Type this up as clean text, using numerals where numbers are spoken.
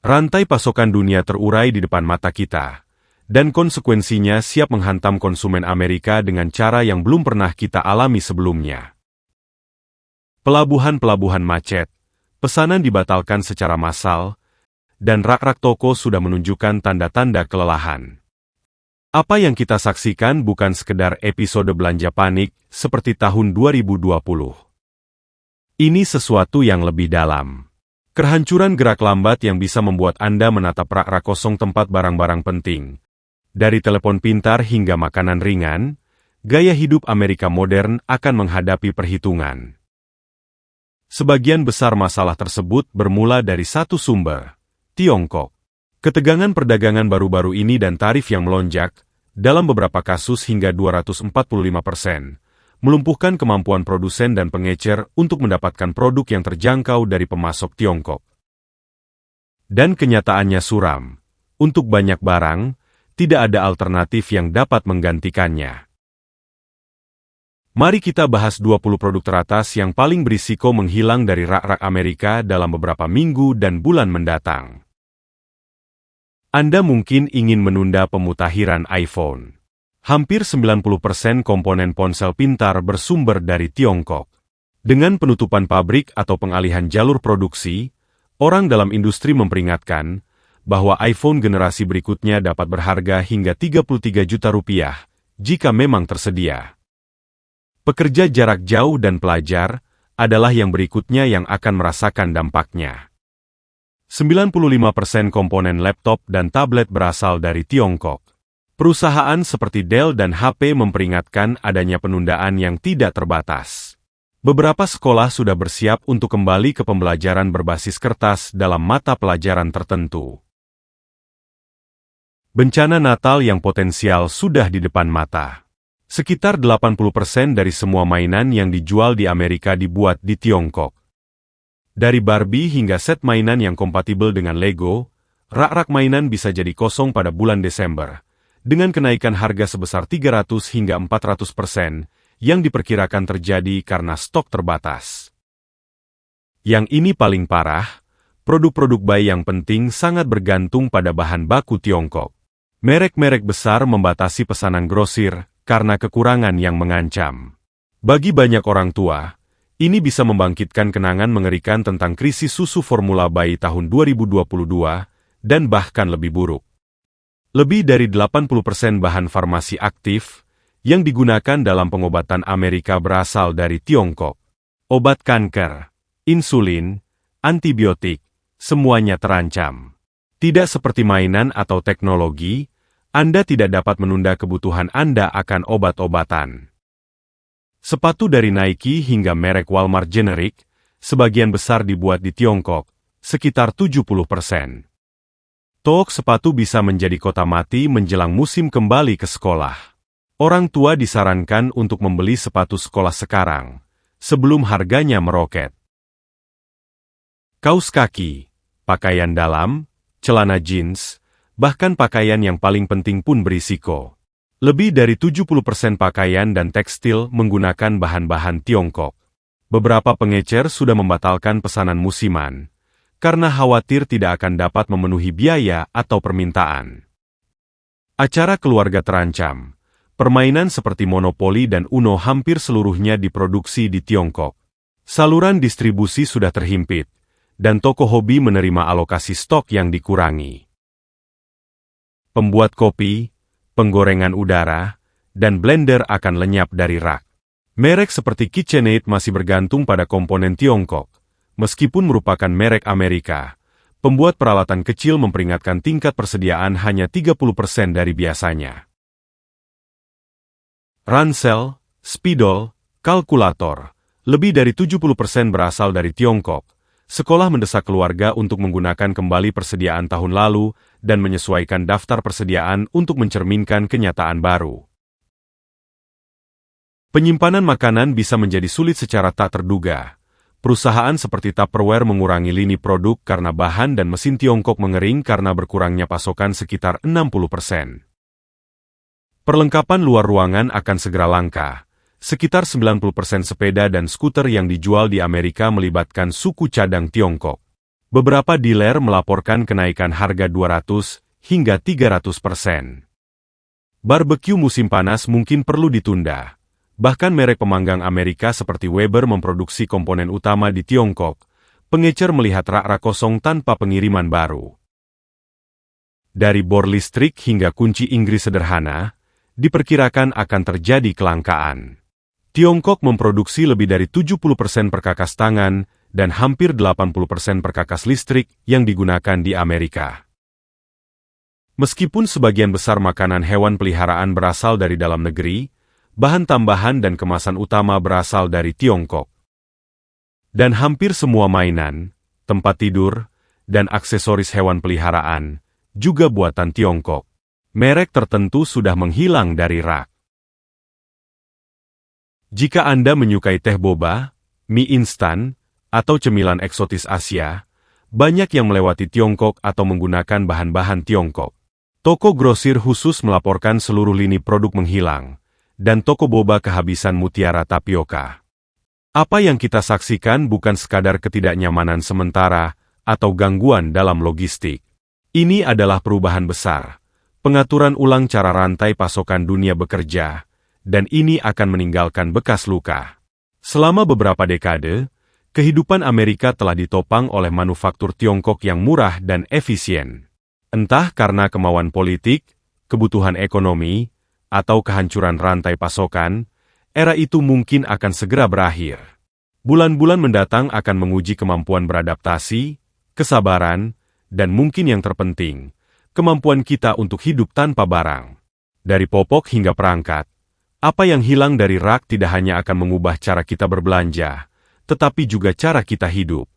Rantai pasokan dunia terurai di depan mata kita, dan konsekuensinya siap menghantam konsumen Amerika dengan cara yang belum pernah kita alami sebelumnya. Pelabuhan-pelabuhan macet, pesanan dibatalkan secara massal, dan rak-rak toko sudah menunjukkan tanda-tanda kelelahan. Apa yang kita saksikan bukan sekedar episode belanja panik seperti tahun 2020. Ini sesuatu yang lebih dalam. Kehancuran gerak lambat yang bisa membuat Anda menatap rak-rak kosong tempat barang-barang penting. Dari telepon pintar hingga makanan ringan, gaya hidup Amerika modern akan menghadapi perhitungan. Sebagian besar masalah tersebut bermula dari satu sumber, Tiongkok. Ketegangan perdagangan baru-baru ini dan tarif yang melonjak, dalam beberapa kasus hingga 245%, melumpuhkan kemampuan produsen dan pengecer untuk mendapatkan produk yang terjangkau dari pemasok Tiongkok. Dan kenyataannya suram. Untuk banyak barang, tidak ada alternatif yang dapat menggantikannya. Mari kita bahas 20 produk teratas yang paling berisiko menghilang dari rak-rak Amerika dalam beberapa minggu dan bulan mendatang. Anda mungkin ingin menunda pemutakhiran iPhone. Hampir 90% komponen ponsel pintar bersumber dari Tiongkok. Dengan penutupan pabrik atau pengalihan jalur produksi, orang dalam industri memperingatkan bahwa iPhone generasi berikutnya dapat berharga hingga 33 juta rupiah jika memang tersedia. Pekerja jarak jauh dan pelajar adalah yang berikutnya yang akan merasakan dampaknya. 95% komponen laptop dan tablet berasal dari Tiongkok. Perusahaan seperti Dell dan HP memperingatkan adanya penundaan yang tidak terbatas. Beberapa sekolah sudah bersiap untuk kembali ke pembelajaran berbasis kertas dalam mata pelajaran tertentu. Bencana Natal yang potensial sudah di depan mata. Sekitar 80% dari semua mainan yang dijual di Amerika dibuat di Tiongkok. Dari Barbie hingga set mainan yang kompatibel dengan Lego, rak-rak mainan bisa jadi kosong pada bulan Desember. Dengan kenaikan harga sebesar 300 hingga 400% yang diperkirakan terjadi karena stok terbatas. Yang ini paling parah, produk-produk bayi yang penting sangat bergantung pada bahan baku Tiongkok. Merek-merek besar membatasi pesanan grosir karena kekurangan yang mengancam. Bagi banyak orang tua, ini bisa membangkitkan kenangan mengerikan tentang krisis susu formula bayi tahun 2022 dan bahkan lebih buruk. Lebih dari 80% bahan farmasi aktif yang digunakan dalam pengobatan Amerika berasal dari Tiongkok. Obat kanker, insulin, antibiotik, semuanya terancam. Tidak seperti mainan atau teknologi, Anda tidak dapat menunda kebutuhan Anda akan obat-obatan. Sepatu dari Nike hingga merek Walmart generik, sebagian besar dibuat di Tiongkok, sekitar 70%. Toko sepatu bisa menjadi kota mati menjelang musim kembali ke sekolah. Orang tua disarankan untuk membeli sepatu sekolah sekarang, sebelum harganya meroket. Kaos kaki, pakaian dalam, celana jeans, bahkan pakaian yang paling penting pun berisiko. Lebih dari 70% pakaian dan tekstil menggunakan bahan-bahan Tiongkok. Beberapa pengecer sudah membatalkan pesanan musiman, karena khawatir tidak akan dapat memenuhi biaya atau permintaan. Acara keluarga terancam. Permainan seperti Monopoly dan Uno hampir seluruhnya diproduksi di Tiongkok. Saluran distribusi sudah terhimpit, dan toko hobi menerima alokasi stok yang dikurangi. Pembuat kopi, penggorengan udara, dan blender akan lenyap dari rak. Merek seperti KitchenAid masih bergantung pada komponen Tiongkok. Meskipun merupakan merek Amerika, pembuat peralatan kecil memperingatkan tingkat persediaan hanya 30% dari biasanya. Ransel, spidol, kalkulator, lebih dari 70% berasal dari Tiongkok. Sekolah mendesak keluarga untuk menggunakan kembali persediaan tahun lalu dan menyesuaikan daftar persediaan untuk mencerminkan kenyataan baru. Penyimpanan makanan bisa menjadi sulit secara tak terduga. Perusahaan seperti Tupperware mengurangi lini produk karena bahan dan mesin Tiongkok mengering karena berkurangnya pasokan sekitar 60%. Perlengkapan luar ruangan akan segera langka. Sekitar 90% sepeda dan skuter yang dijual di Amerika melibatkan suku cadang Tiongkok. Beberapa dealer melaporkan kenaikan harga 200 hingga 300%. Barbecue musim panas mungkin perlu ditunda. Bahkan merek pemanggang Amerika seperti Weber memproduksi komponen utama di Tiongkok. Pengecer melihat rak-rak kosong tanpa pengiriman baru. Dari bor listrik hingga kunci Inggris sederhana, diperkirakan akan terjadi kelangkaan. Tiongkok memproduksi lebih dari 70% perkakas tangan dan hampir 80% perkakas listrik yang digunakan di Amerika. Meskipun sebagian besar makanan hewan peliharaan berasal dari dalam negeri, bahan tambahan dan kemasan utama berasal dari Tiongkok. Dan hampir semua mainan, tempat tidur, dan aksesoris hewan peliharaan juga buatan Tiongkok. Merek tertentu sudah menghilang dari rak. Jika Anda menyukai teh boba, mie instan, atau cemilan eksotis Asia, banyak yang melewati Tiongkok atau menggunakan bahan-bahan Tiongkok. Toko grosir khusus melaporkan seluruh lini produk menghilang, dan toko boba kehabisan mutiara tapioka. Apa yang kita saksikan bukan sekadar ketidaknyamanan sementara atau gangguan dalam logistik. Ini adalah perubahan besar, pengaturan ulang cara rantai pasokan dunia bekerja, dan ini akan meninggalkan bekas luka. Selama beberapa dekade, kehidupan Amerika telah ditopang oleh manufaktur Tiongkok yang murah dan efisien. Entah karena kemauan politik, kebutuhan ekonomi, atau kehancuran rantai pasokan, era itu mungkin akan segera berakhir. Bulan-bulan mendatang akan menguji kemampuan beradaptasi, kesabaran, dan mungkin yang terpenting, kemampuan kita untuk hidup tanpa barang. Dari popok hingga perangkat, apa yang hilang dari rak tidak hanya akan mengubah cara kita berbelanja, tetapi juga cara kita hidup.